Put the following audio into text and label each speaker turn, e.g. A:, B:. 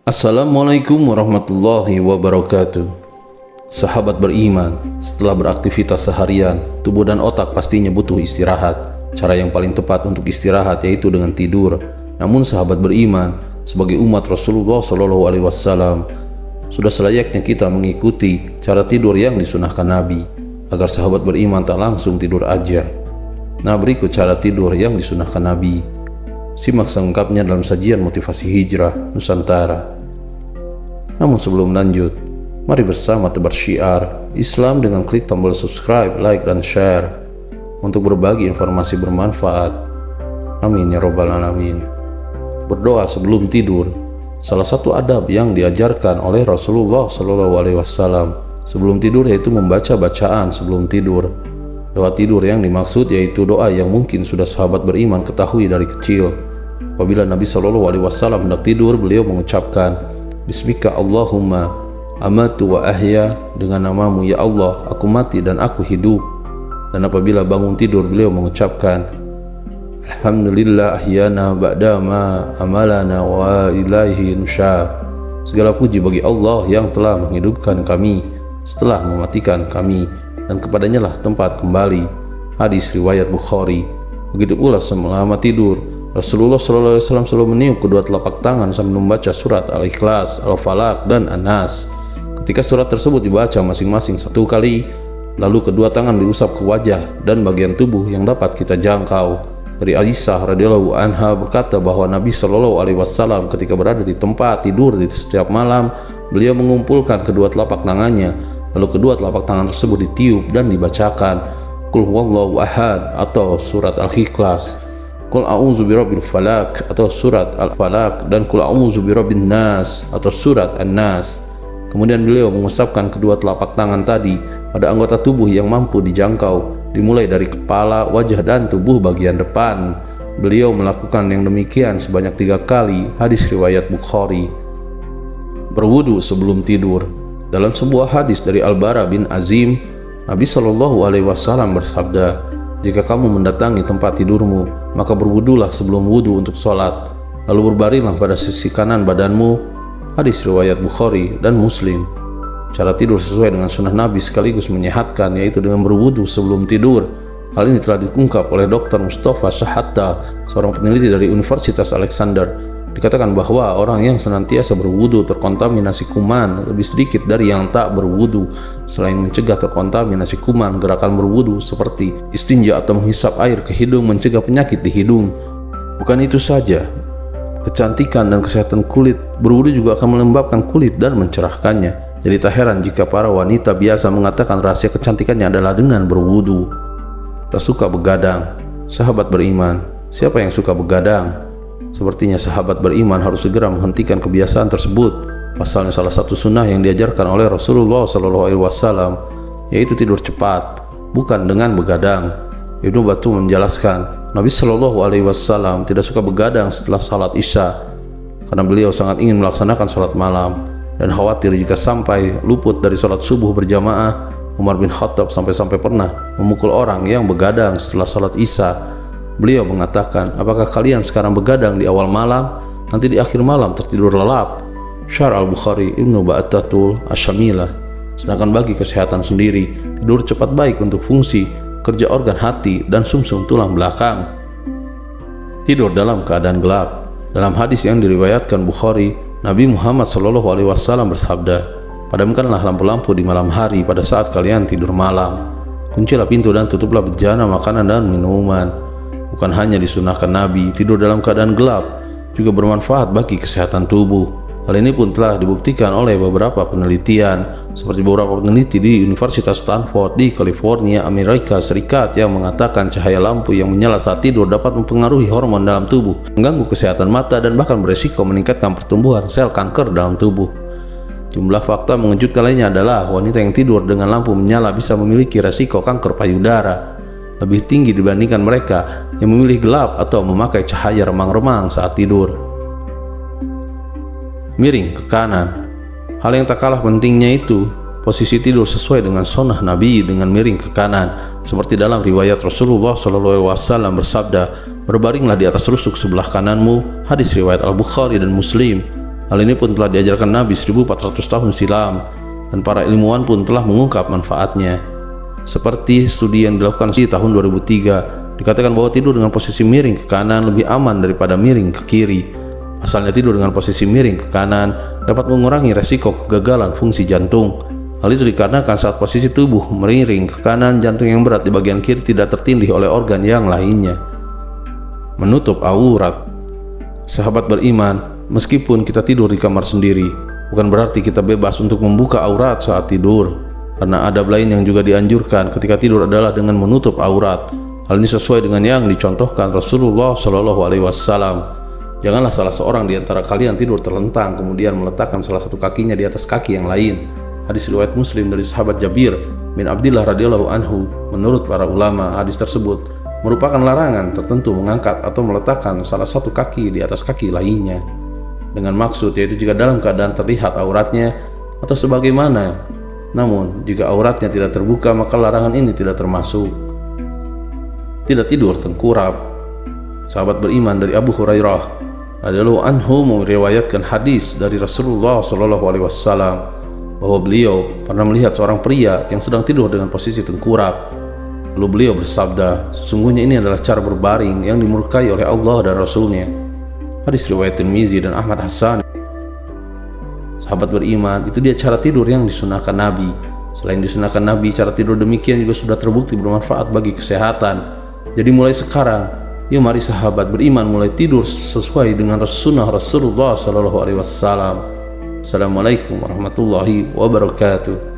A: Assalamualaikum warahmatullahi wabarakatuh. Sahabat beriman, setelah beraktivitas seharian, tubuh dan otak pastinya butuh istirahat. Cara yang paling tepat untuk istirahat yaitu dengan tidur. Namun sahabat beriman, sebagai umat Rasulullah SAW, sudah selayaknya kita mengikuti cara tidur yang disunahkan Nabi, agar sahabat beriman tak langsung tidur aja. Nah, berikut cara tidur yang disunahkan Nabi. Simak selengkapnya dalam sajian motivasi hijrah Nusantara. Namun sebelum lanjut, mari bersama tebar syiar Islam dengan klik tombol subscribe, like, dan share untuk berbagi informasi bermanfaat. Amin ya robbal alamin. Berdoa sebelum tidur, salah satu adab yang diajarkan oleh Rasulullah SAW sebelum tidur yaitu membaca bacaan sebelum tidur. Doa tidur yang dimaksud yaitu doa yang mungkin sudah sahabat beriman ketahui dari kecil. Apabila Nabi SAW hendak tidur, beliau mengucapkan, Bismika Allahumma amatu wa ahya, dengan namamu ya Allah aku mati dan aku hidup. Dan apabila bangun tidur, beliau mengucapkan, Alhamdulillah ahyana ba'dama amalana wa ilaihi nusyar. Segala puji bagi Allah yang telah menghidupkan kami setelah mematikan kami, dan kepadanya lah tempat kembali. Hadis riwayat Bukhari. Begitu pula selama tidur, Rasulullah SAW selalu meniup kedua telapak tangan sambil membaca surat Al-Ikhlas, Al-Falaq, dan An-Nas. Ketika surat tersebut dibaca masing-masing satu kali, lalu kedua tangan diusap ke wajah dan bagian tubuh yang dapat kita jangkau. Dari Aisyah radhiyallahu anha berkata bahwa Nabi SAW ketika berada di tempat tidur di setiap malam, beliau mengumpulkan kedua telapak tangannya, lalu kedua telapak tangan tersebut ditiup dan dibacakan Qul huwallahu ahad atau surat Al-Ikhlas, Qul a'udzu birabbil falaq atau surat Al-Falaq, dan Qul a'udzu birabbin nas atau surat An-Nas. Kemudian beliau mengusapkan kedua telapak tangan tadi pada anggota tubuh yang mampu dijangkau, dimulai dari kepala, wajah, dan tubuh bagian depan. Beliau melakukan yang demikian sebanyak 3 kali. Hadis riwayat Bukhari. Berwudu sebelum tidur. Dalam sebuah hadis dari Al-Bara bin Azim, Nabi SAW bersabda, jika kamu mendatangi tempat tidurmu, maka berwudulah sebelum wudu untuk sholat, lalu berbaringlah pada sisi kanan badanmu. Hadis riwayat Bukhari dan Muslim. Cara tidur sesuai dengan sunnah Nabi sekaligus menyehatkan, yaitu dengan berwudu sebelum tidur. Hal ini telah diungkap oleh Dr. Mustafa Shahatta, seorang peneliti dari Universitas Alexander. Dikatakan bahwa orang yang senantiasa berwudu terkontaminasi kuman lebih sedikit dari yang tak berwudu. Selain mencegah terkontaminasi kuman, gerakan berwudu seperti istinja atau menghisap air ke hidung mencegah penyakit di hidung. Bukan itu saja, kecantikan dan kesehatan kulit, berwudu juga akan melembabkan kulit dan mencerahkannya. Jadi tak heran jika para wanita biasa mengatakan rahasia kecantikannya adalah dengan berwudu. Tak suka begadang. Sahabat beriman, siapa yang suka begadang? Sepertinya sahabat beriman harus segera menghentikan kebiasaan tersebut. Pasalnya salah satu sunnah yang diajarkan oleh Rasulullah SAW yaitu tidur cepat, bukan dengan begadang. Ibnu Batu menjelaskan, Nabi SAW tidak suka begadang setelah salat Isya karena beliau sangat ingin melaksanakan salat malam dan khawatir jika sampai luput dari salat subuh berjamaah. Umar bin Khattab sampai-sampai pernah memukul orang yang begadang setelah salat Isya. Beliau mengatakan, apakah kalian sekarang begadang di awal malam, nanti di akhir malam tertidur lelap? Syarh Al-Bukhari Ibnu Ba'atatul Asyamilah. Sedangkan bagi kesehatan sendiri, tidur cepat baik untuk fungsi kerja organ hati dan sumsum tulang belakang. Tidur dalam keadaan gelap. Dalam hadis yang diriwayatkan Bukhari, Nabi Muhammad SAW bersabda, padamkanlah lampu-lampu di malam hari pada saat kalian tidur malam. Kuncilah pintu dan tutuplah bejana makanan dan minuman. Bukan hanya disunahkan Nabi, tidur dalam keadaan gelap juga bermanfaat bagi kesehatan tubuh. Hal ini pun telah dibuktikan oleh beberapa penelitian, seperti beberapa peneliti di Universitas Stanford di California, Amerika Serikat, yang mengatakan cahaya lampu yang menyala saat tidur dapat mempengaruhi hormon dalam tubuh, mengganggu kesehatan mata, dan bahkan beresiko meningkatkan pertumbuhan sel kanker dalam tubuh. Jumlah fakta mengejutkan lainnya adalah wanita yang tidur dengan lampu menyala bisa memiliki resiko kanker payudara lebih tinggi dibandingkan mereka yang memilih gelap atau memakai cahaya remang-remang saat tidur. Miring ke kanan. Hal yang tak kalah pentingnya itu posisi tidur sesuai dengan sunnah Nabi dengan miring ke kanan, seperti dalam riwayat Rasulullah SAW bersabda, berbaringlah di atas rusuk sebelah kananmu. Hadis riwayat Al-Bukhari dan Muslim. Hal ini pun telah diajarkan Nabi 1400 tahun silam, dan para ilmuwan pun telah mengungkap manfaatnya. Seperti studi yang dilakukan di tahun 2003, dikatakan bahwa tidur dengan posisi miring ke kanan lebih aman daripada miring ke kiri. Asalnya tidur dengan posisi miring ke kanan dapat mengurangi resiko kegagalan fungsi jantung. Hal itu dikarenakan saat posisi tubuh miring ke kanan, jantung yang berat di bagian kiri tidak tertindih oleh organ yang lainnya. Menutup aurat. Sahabat beriman, meskipun kita tidur di kamar sendiri, bukan berarti kita bebas untuk membuka aurat saat tidur. Karena adab lain yang juga dianjurkan ketika tidur adalah dengan menutup aurat. Hal ini sesuai dengan yang dicontohkan Rasulullah SAW. Janganlah salah seorang di antara kalian tidur terlentang kemudian meletakkan salah satu kakinya di atas kaki yang lain. Hadis riwayat Muslim dari sahabat Jabir bin Abdillah radhiyallahu anhu. Menurut para ulama, hadis tersebut merupakan larangan tertentu mengangkat atau meletakkan salah satu kaki di atas kaki lainnya, dengan maksud yaitu jika dalam keadaan terlihat auratnya atau sebagaimana. Namun jika auratnya tidak terbuka, maka larangan ini tidak termasuk. Tidak tidur tengkurap. Sahabat beriman dari Abu Hurairah radhiyallahu anhu meriwayatkan hadis dari Rasulullah SAW bahwa beliau pernah melihat seorang pria yang sedang tidur dengan posisi tengkurap. Lalu beliau bersabda, sesungguhnya ini adalah cara berbaring yang dimurkai oleh Allah dan Rasulnya. Hadis riwayat Tirmizi dan Ahmad Hasan. Sahabat beriman, itu dia cara tidur yang disunahkan Nabi. Selain disunahkan Nabi, cara tidur demikian juga sudah terbukti bermanfaat bagi kesehatan. Jadi mulai sekarang, yuk mari sahabat beriman mulai tidur sesuai dengan sunnah Rasulullah SAW. Assalamualaikum warahmatullahi wabarakatuh.